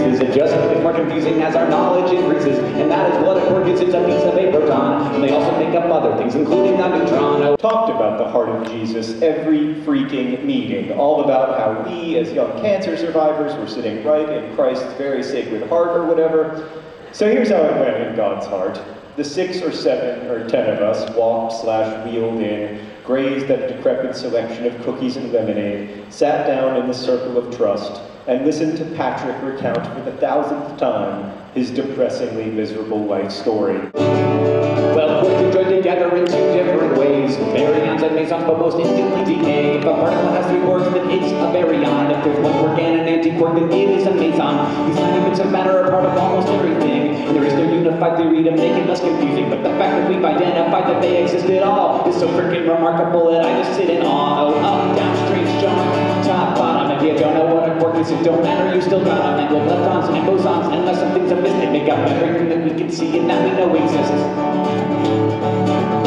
increases. It just gets more confusing as our knowledge increases. And that is what a quark is. It's a piece of a proton. And they also make up other things, including a neutron. Talked about the heart of Jesus every freaking meeting. All about how we, as young cancer survivors, were sitting right in Christ's very sacred heart or whatever. So here's how it went in God's heart. The 6 or 7 or 10 of us walked/wheeled in, grazed at a decrepit selection of cookies and lemonade, sat down in the circle of trust, and listened to Patrick recount for the 1000th time his depressingly miserable life story. Well, quarks are joined together in 2 different ways. Baryons and mesons, but most instantly decay. If a particle has 3 quarks, then it's a baryon. If there's 1 quark and an anti-quark, then it is a meson. These tiny bits of matter are part of almost everything, and there is no unified theory to make it less confusing. But the fact that we've identified that they exist at all is so freaking remarkable that I just sit in awe. Oh, up, down, straight, jump, top, bottom. If you don't know what a quark is, it don't matter, you still got them. And gold leptons and bosons, unless something's amiss, they make up everything that we can see and that we know exists.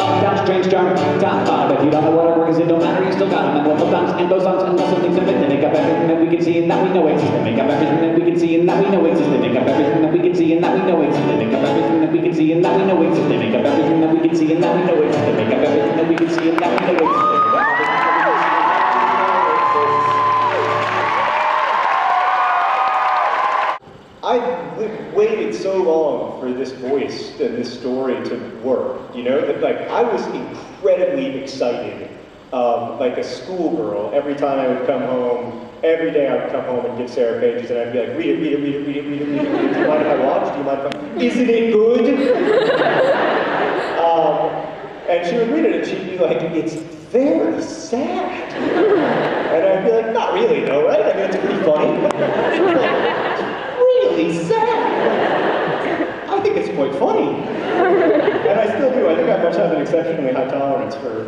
Up, down, strange, jump, top, bottom. If you don't know what a quark is, it don't matter, you still got them. And gold leptons and bosons, unless something's amiss, they make up everything that we can see and that we know exists. They make up everything that we can see and that we know exists. They make up everything that we can see and that we know exists. They make up everything that we can see and that we know exists. They make up everything that we can see and that we know exists. They make up everything that we can see and that we know exists. I waited so long for this voice and this story to work, you know, that like I was incredibly excited, like a schoolgirl. Every time I would come home, every day I would come home and give Sarah pages and I'd be like, read it, read it, read it, read it, read it, read it, read it. Do you mind if I watch? Do you mind if I... Isn't it good? And she would read it and she'd be like, it's very sad. And I'd be like, not really though, right? I mean, it's pretty funny. Really sad. I think it's quite funny. And I still do. I think I must have an exceptionally high tolerance for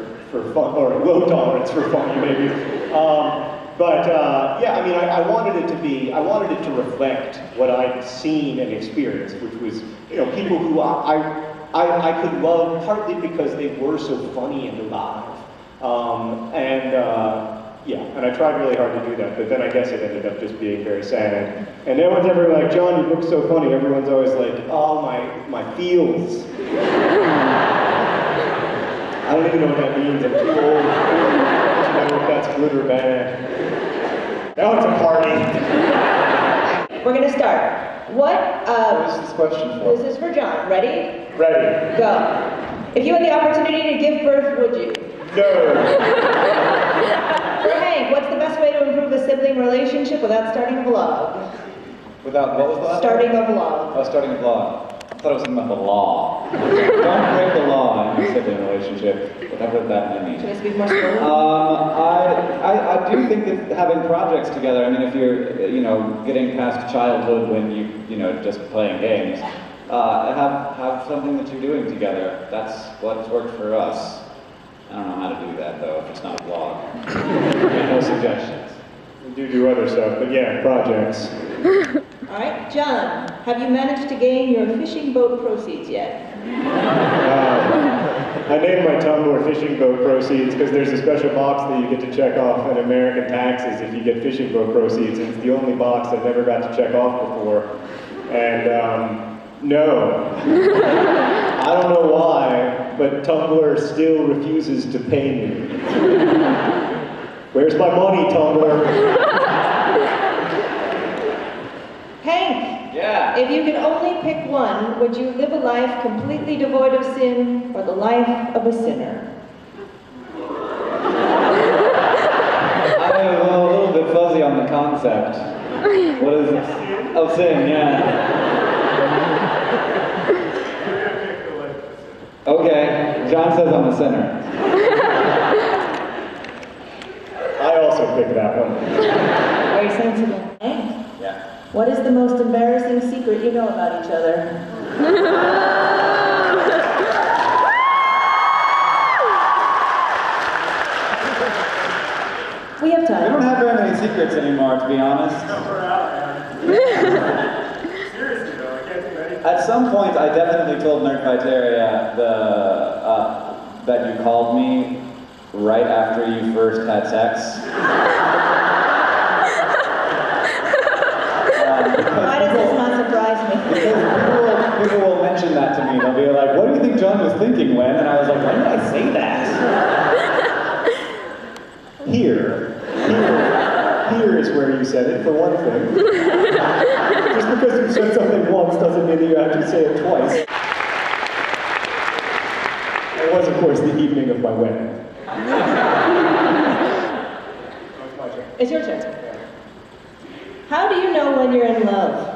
fun, or low tolerance for funny, maybe. Yeah, I mean, I wanted it to reflect what I'd seen and experienced, which was, you know, people who I could love partly because they were so funny and alive. Yeah, and I tried really hard to do that, but then I guess it ended up just being very sad. And no one's ever like, John, your book's so funny. Everyone's always like, oh, my feels. I don't even know what that means. I'm too old. I don't know if that's good or bad. Now it's a party. We're gonna start. What is this question for? This is for John. Ready? Ready. Go. If you had the opportunity to give birth, would you? No. For Hank, what's the best way to improve a sibling relationship without starting a vlog? Without, what was the last? Starting a vlog. Oh, starting a vlog. I thought it was something about the law. Don't break the law in your sibling relationship, whatever that may mean. Should I speak more slowly? I do think that having projects together, I mean, if you're, you know, getting past childhood when you know, just playing games, have something that you're doing together. That's what's worked for us. I don't know how to do that, though, if it's not a vlog. No suggestions. We do other stuff, but yeah, projects. All right, John, have you managed to gain your fishing boat proceeds yet? I named my Tumblr Fishing Boat Proceeds because there's a special box that you get to check off in American taxes if you get fishing boat proceeds. It's the only box I never got to check off before. And, no. I don't know why, but Tumblr still refuses to pay me. Where's my money, Tumblr? Hank! Yeah? If you could only pick one, would you live a life completely devoid of sin or the life of a sinner? I'm a little bit fuzzy on the concept. What is it? Oh, sin, yeah. Okay, John says I'm a sinner. I also picked that one. Very sensible. Hank? Yeah. What is the most embarrassing secret you know about each other? We have time. We don't have very many secrets anymore, to be honest. Seriously though, I can't think of anything. At some point, I definitely told Nerdfighteria that you called me right after you first had sex. Why does this thing. Just because you said something once doesn't mean that you have to say it twice. It was, of course, the evening of my wedding. It's your turn. How do you know when you're in love?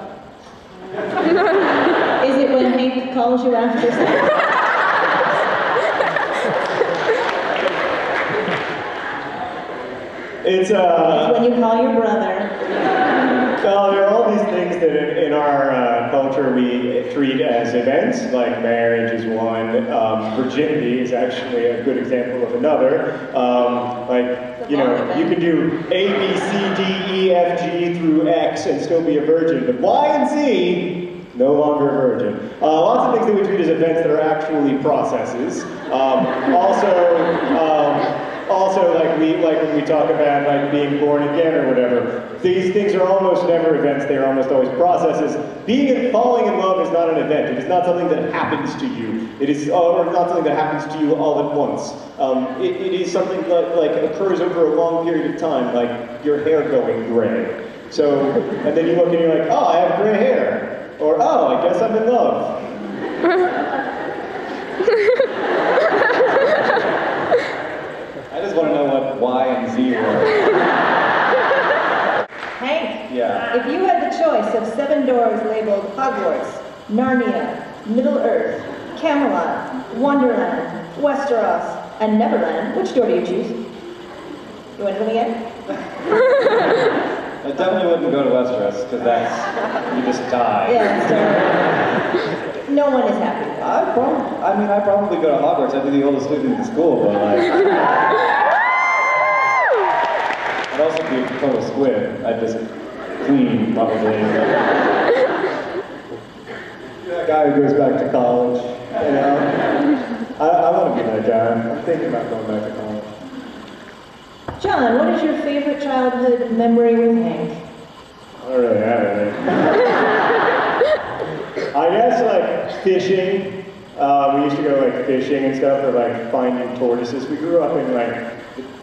Is it when Hank calls you after sex? It's when you call your brother. Well, there are all these things that in our culture we treat as events, like marriage is one, virginity is actually a good example of another. Like, you know, you can do A, B, C, D, E, F, G through X and still be a virgin, but Y and Z, no longer a virgin. Lots of things that we treat as events that are actually processes. Also, like when we talk about like being born again or whatever, these things are almost never events. They are almost always processes. Falling in love is not an event. It is not something that happens to you. It is or not something that happens to you all at once. It is something that like occurs over a long period of time, like your hair going gray. So, and then you look and you're like, oh, I have gray hair, or oh, I guess I'm in love. I just want to know what Y and Z were. Hank, Yeah. if you had the choice of 7 doors labeled Hogwarts, Narnia, Middle-earth, Camelot, Wonderland, Westeros, and Neverland, which door do you choose? You want to come again? I definitely wouldn't go to Westeros, because that's, you just die. Yeah, so no one is happy. I'd probably go to Hogwarts. I'd be the oldest student in the school, but like... I'd also be a total squid. I'd just clean, probably. That guy who goes back to college, you know? I want to be that guy. I'm thinking about going back to college. John, what is your favorite childhood memory with Hank? I don't really have any. I guess like fishing. We used to go like fishing and stuff, or like finding tortoises. We grew up in like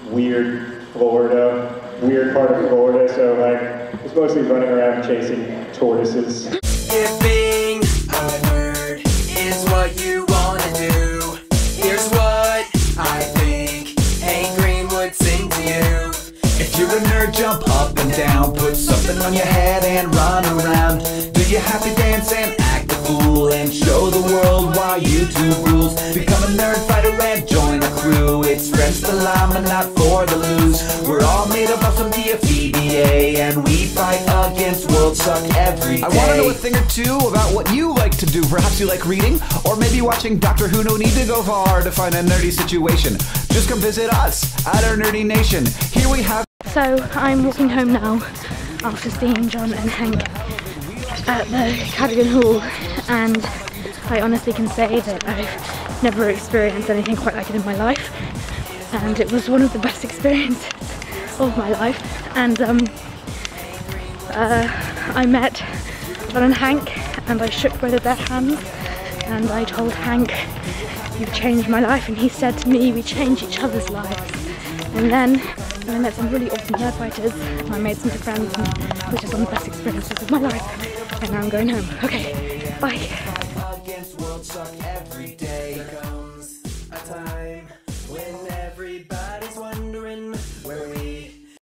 weird Florida, weird part of Florida, so like it's mostly running around chasing tortoises. If being a nerd is what you wanna do, here's what I think Hank Green would sing to you. If you're a nerd, jump up and down, put something on your head and run around. Do your happy dance and act a fool and show the world why YouTube rules. Become a nerd fighter and join a crew. It's friends for lime and not for the lose. We're all made of awesome DFEBA and we fight against world suck every day. I want to know a thing or two about what you like to do. Perhaps you like reading, or maybe watching Doctor Who. No need to go far to find a nerdy situation. Just come visit us at our Nerdy Nation. Here we have... So I'm walking home now after seeing John and Hank at the Cadogan Hall, and I honestly can say that I've never experienced anything quite like it in my life, and it was one of the best experiences of my life. And I met John and Hank and I shook both of their hands and I told Hank, "You've changed my life," and he said to me, "We change each other's lives." And then I met some really awesome nerdfighters and I made some good friends, and which is one of the best experiences of my life. And now I'm going home. Okay, bye.